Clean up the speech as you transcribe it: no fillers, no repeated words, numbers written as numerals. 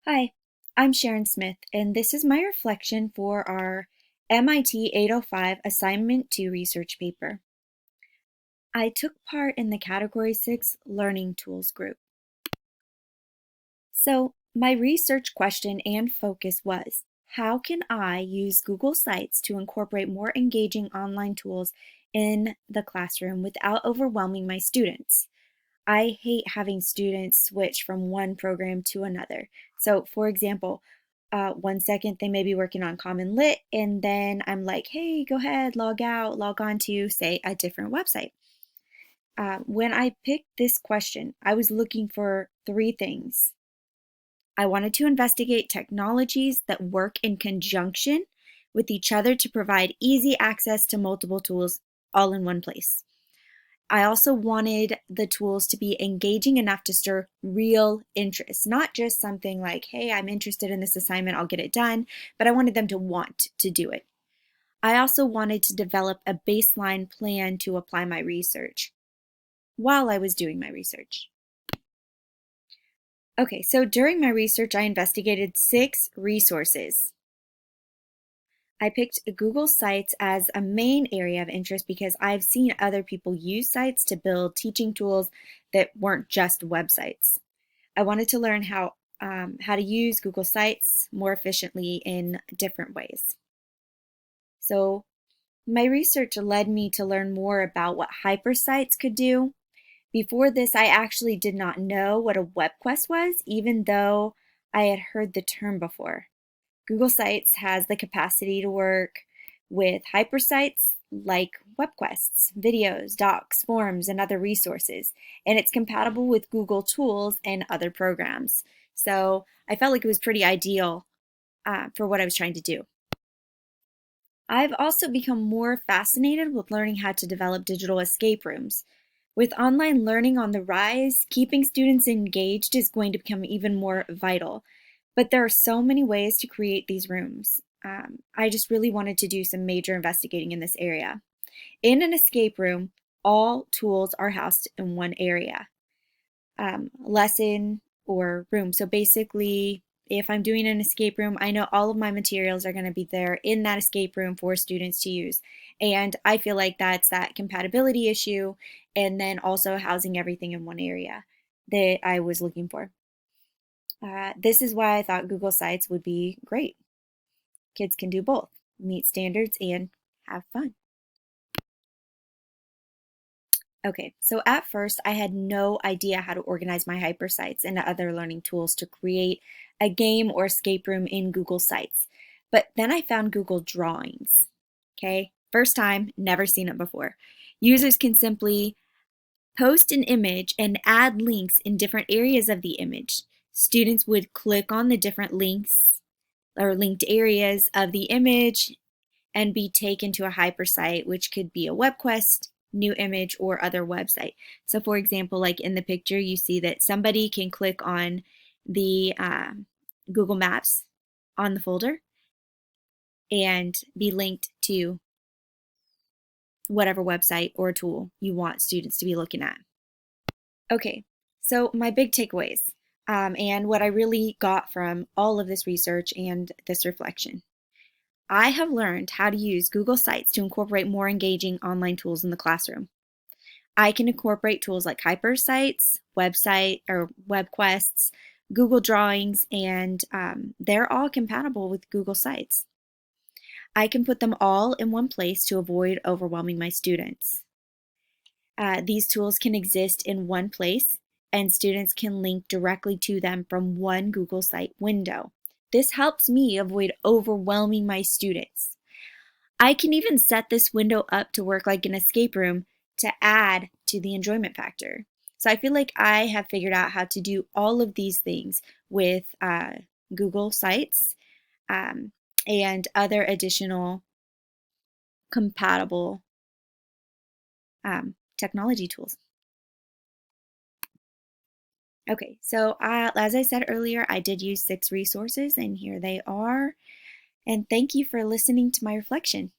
Hi, I'm Sharon Smith, and this is my reflection for our MIT 805 Assignment 2 research paper. I took part in the Category 6 Learning Tools group. So, my research question and focus was, how can I use Google Sites to incorporate more engaging online tools in the classroom without overwhelming my students? I hate having students switch from one program to another. So, for example, 1 second they may be working on Common Lit, and then I'm like, hey, go ahead, log out, log on to, say, a different website. When I picked this question, I was looking for three things. I wanted to investigate technologies that work in conjunction with each other to provide easy access to multiple tools all in one place. I also wanted the tools to be engaging enough to stir real interest, not just something like, hey, I'm interested in this assignment, I'll get it done, but I wanted them to want to do it. I also wanted to develop a baseline plan to apply my research while I was doing my research. Okay, so during my research, I investigated 6 resources. I picked Google Sites as a main area of interest because I've seen other people use sites to build teaching tools that weren't just websites. I wanted to learn how to use Google Sites more efficiently in different ways. So my research led me to learn more about what hypersites could do. Before this, I actually did not know what a web quest was, even though I had heard the term before. Google Sites has the capacity to work with hypersites like web quests, videos, docs, forms, and other resources, and it's compatible with Google Tools and other programs. So I felt like it was pretty ideal for what I was trying to do. I've also become more fascinated with learning how to develop digital escape rooms. With online learning on the rise, keeping students engaged is going to become even more vital. But there are so many ways to create these rooms. I just really wanted to do some major investigating in this area. In an escape room, all tools are housed in one area, lesson or room. So basically, if I'm doing an escape room, I know all of my materials are going to be there in that escape room for students to use. And I feel like that's that compatibility issue, and then also housing everything in one area that I was looking for. This is why I thought Google Sites would be great. Kids can do both, meet standards and have fun. Okay, so at first I had no idea how to organize my hypersites and other learning tools to create a game or escape room in Google Sites. But then I found Google Drawings. Okay, first time, never seen it before. Users can simply post an image and add links in different areas of the image. Students would click on the different links or linked areas of the image and be taken to a hypersite, which could be a web quest, new image, or other website. So for example, like in the picture, you see that somebody can click on the Google Maps on the folder and be linked to whatever website or tool you want students to be looking at. Okay, so my big takeaways and what I really got from all of this research and this reflection. I have learned how to use Google Sites to incorporate more engaging online tools in the classroom. I can incorporate tools like Hypersites, website or web quests, Google Drawings, and they're all compatible with Google Sites. I can put them all in one place to avoid overwhelming my students. These tools can exist in one place, and students can link directly to them from one Google Site window. This helps me avoid overwhelming my students. I can even set this window up to work like an escape room to add to the enjoyment factor. So I feel like I have figured out how to do all of these things with Google Sites um, and other additional compatible technology tools. Okay, so as I said earlier, I did use 6 resources, and here they are. And thank you for listening to my reflection.